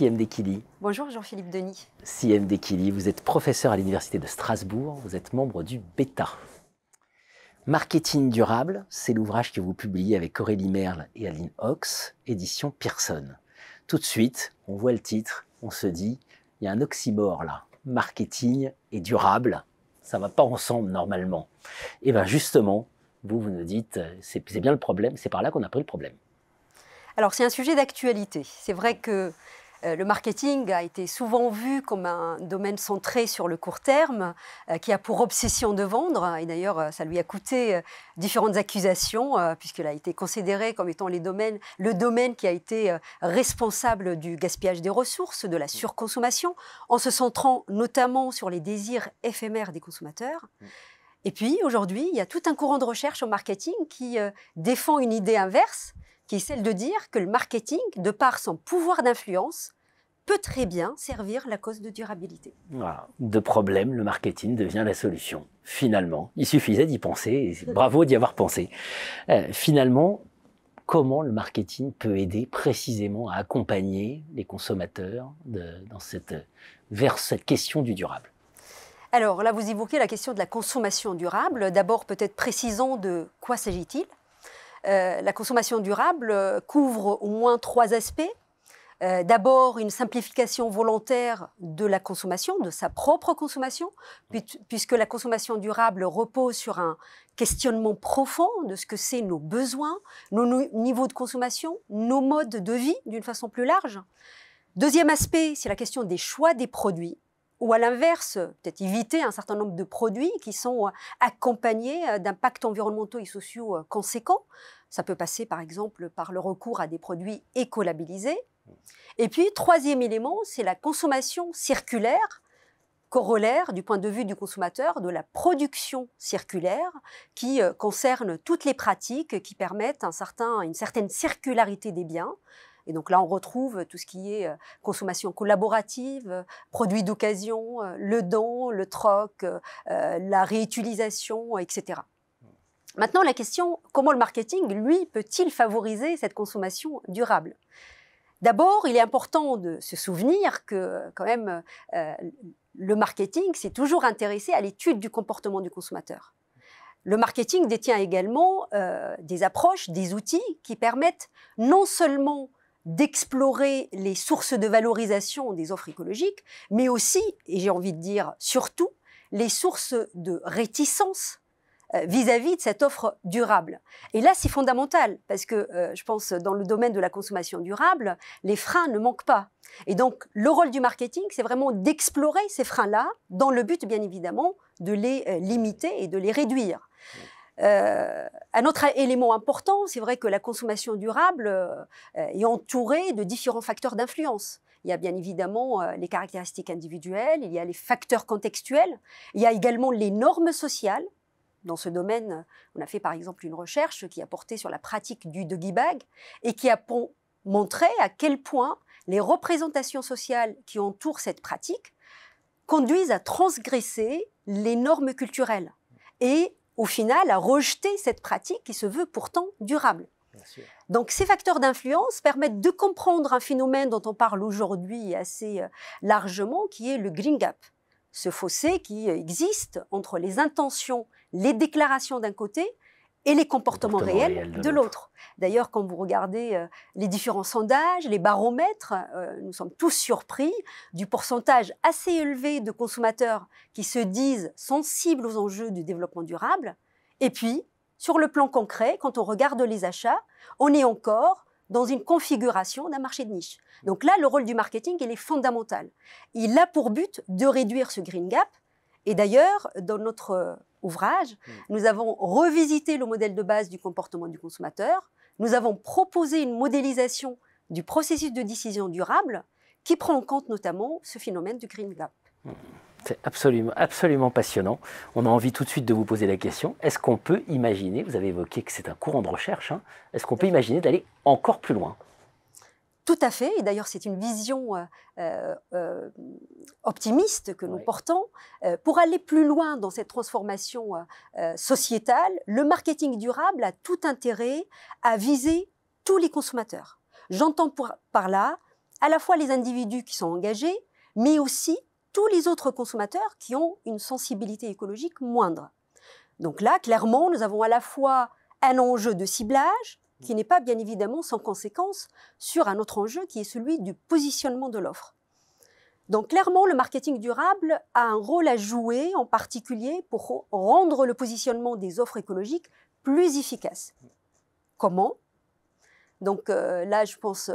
Siem Dekili. Bonjour Jean-Philippe Denis. Siem Dekili, vous êtes professeur à l'Université de Strasbourg, vous êtes membre du BETA. Marketing durable, c'est l'ouvrage que vous publiez avec Aurélie Merle et Aline Ox, édition Pearson. Tout de suite, on voit le titre, on se dit, il y a un oxymore là, marketing et durable, ça ne va pas ensemble normalement. Et bien justement, vous nous dites, c'est bien le problème, c'est par là qu'on a pris le problème. Alors c'est un sujet d'actualité. C'est vrai que le marketing a été souvent vu comme un domaine centré sur le court terme, qui a pour obsession de vendre. Et d'ailleurs, ça lui a coûté différentes accusations, puisqu'il a été considéré comme étant le domaine qui a été responsable du gaspillage des ressources, de la surconsommation, en se centrant notamment sur les désirs éphémères des consommateurs. Et puis aujourd'hui, il y a tout un courant de recherche au marketing qui défend une idée inverse, qui est celle de dire que le marketing, de par son pouvoir d'influence, peut très bien servir la cause de durabilité. Voilà. De problème, le marketing devient la solution. Finalement, il suffisait d'y penser, et bravo d'y avoir pensé. Finalement, comment le marketing peut aider précisément à accompagner les consommateurs vers cette question du durable? Alors là, vous évoquez la question de la consommation durable. D'abord, peut-être précisons de quoi s'agit-il. La consommation durable couvre au moins 3 aspects. D'abord, une simplification volontaire de la consommation, de sa propre consommation, puisque la consommation durable repose sur un questionnement profond de ce que c'est nos besoins, nos niveaux de consommation, nos modes de vie d'une façon plus large. Deuxième aspect, c'est la question des choix des produits. Ou à l'inverse, peut-être éviter un certain nombre de produits qui sont accompagnés d'impacts environnementaux et sociaux conséquents. Ça peut passer par exemple par le recours à des produits écolabellisés. Et puis, troisième élément, c'est la consommation circulaire, corollaire du point de vue du consommateur, de la production circulaire, qui concerne toutes les pratiques qui permettent une certaine circularité des biens. Et donc là, on retrouve tout ce qui est consommation collaborative, produits d'occasion, le don, le troc, la réutilisation, etc. Maintenant, la question, comment le marketing, lui, peut-il favoriser cette consommation durable? D'abord, il est important de se souvenir que, quand même, le marketing s'est toujours intéressé à l'étude du comportement du consommateur. Le marketing détient également des approches, des outils qui permettent non seulement d'explorer les sources de valorisation des offres écologiques, mais aussi, et j'ai envie de dire surtout, les sources de réticence vis-à-vis de cette offre durable. Et là, c'est fondamental, parce que je pense dans le domaine de la consommation durable, les freins ne manquent pas. Et donc, le rôle du marketing, c'est vraiment d'explorer ces freins-là, dans le but, bien évidemment, de les limiter et de les réduire. Un autre élément important, c'est vrai que la consommation durable est entourée de différents facteurs d'influence. Il y a bien évidemment les caractéristiques individuelles, il y a les facteurs contextuels, il y a également les normes sociales. Dans ce domaine, on a fait par exemple une recherche qui a porté sur la pratique du doggy bag et qui a montré à quel point les représentations sociales qui entourent cette pratique conduisent à transgresser les normes culturelles et au final à rejeter cette pratique qui se veut pourtant durable. Donc ces facteurs d'influence permettent de comprendre un phénomène dont on parle aujourd'hui assez largement, qui est le green gap. Ce fossé qui existe entre les intentions, les déclarations d'un côté et les comportements réels de l'autre. D'ailleurs, quand vous regardez les différents sondages, les baromètres, nous sommes tous surpris du pourcentage assez élevé de consommateurs qui se disent sensibles aux enjeux du développement durable. Et puis, sur le plan concret, quand on regarde les achats, on est encore dans une configuration d'un marché de niche. Donc là, le rôle du marketing, il est fondamental. Il a pour but de réduire ce green gap. Et d'ailleurs, dans notre ouvrage, nous avons revisité le modèle de base du comportement du consommateur. Nous avons proposé une modélisation du processus de décision durable qui prend en compte notamment ce phénomène du green gap. C'est absolument passionnant. On a envie tout de suite de vous poser la question. Est-ce qu'on peut imaginer, vous avez évoqué que c'est un courant de recherche, hein, est-ce qu'on peut imaginer d'aller encore plus loin? Tout à fait, et d'ailleurs c'est une vision optimiste que nous portons. Pour aller plus loin dans cette transformation sociétale, le marketing durable a tout intérêt à viser tous les consommateurs. J'entends par là à la fois les individus qui sont engagés, mais aussi tous les autres consommateurs qui ont une sensibilité écologique moindre. Donc là, clairement, nous avons à la fois un enjeu de ciblage, qui n'est pas bien évidemment sans conséquence sur un autre enjeu qui est celui du positionnement de l'offre. Donc clairement, le marketing durable a un rôle à jouer, en particulier pour rendre le positionnement des offres écologiques plus efficace. Comment ? Donc là, je pense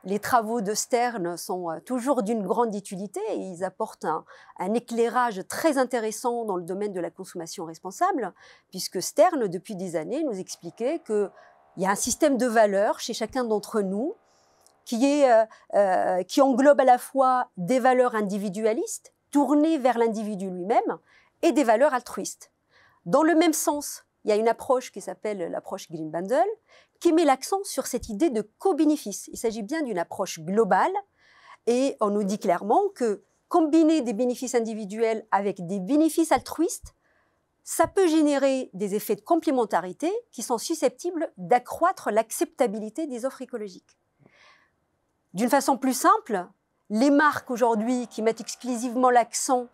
les travaux de Stern sont toujours d'une grande utilité et ils apportent un éclairage très intéressant dans le domaine de la consommation responsable, puisque Stern, depuis des années, nous expliquait qu'il y a un système de valeurs chez chacun d'entre nous qui englobe à la fois des valeurs individualistes, tournées vers l'individu lui-même, et des valeurs altruistes. Dans le même sens, il y a une approche qui s'appelle l'approche Green Bundle, qui met l'accent sur cette idée de co-bénéfice. Il s'agit bien d'une approche globale, et on nous dit clairement que combiner des bénéfices individuels avec des bénéfices altruistes, ça peut générer des effets de complémentarité qui sont susceptibles d'accroître l'acceptabilité des offres écologiques. D'une façon plus simple, les marques aujourd'hui qui mettent exclusivement l'accent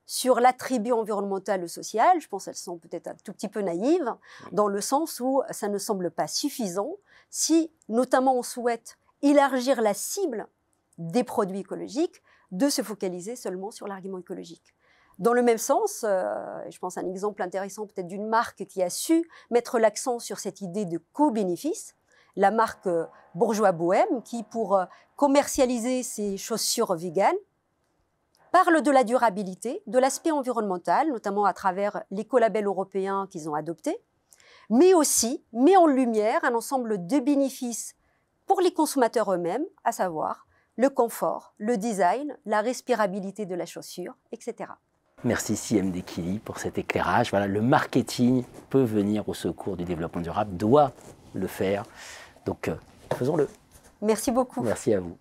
sur l'attribut environnemental ou social, je pense qu'elles sont peut-être un tout petit peu naïves, dans le sens où ça ne semble pas suffisant si, notamment, on souhaite élargir la cible des produits écologiques, de se focaliser seulement sur l'argument écologique. Dans le même sens, je pense à un exemple intéressant peut-être d'une marque qui a su mettre l'accent sur cette idée de co-bénéfice, la marque Bourgeois Bohème, qui, pour commercialiser ses chaussures véganes, parle de la durabilité, de l'aspect environnemental, notamment à travers l'écolabel européen qu'ils ont adopté, mais aussi met en lumière un ensemble de bénéfices pour les consommateurs eux-mêmes, à savoir le confort, le design, la respirabilité de la chaussure, etc. Merci Siem Dekili pour cet éclairage. Voilà, le marketing peut venir au secours du développement durable, doit le faire. Donc, faisons-le. Merci beaucoup. Merci à vous.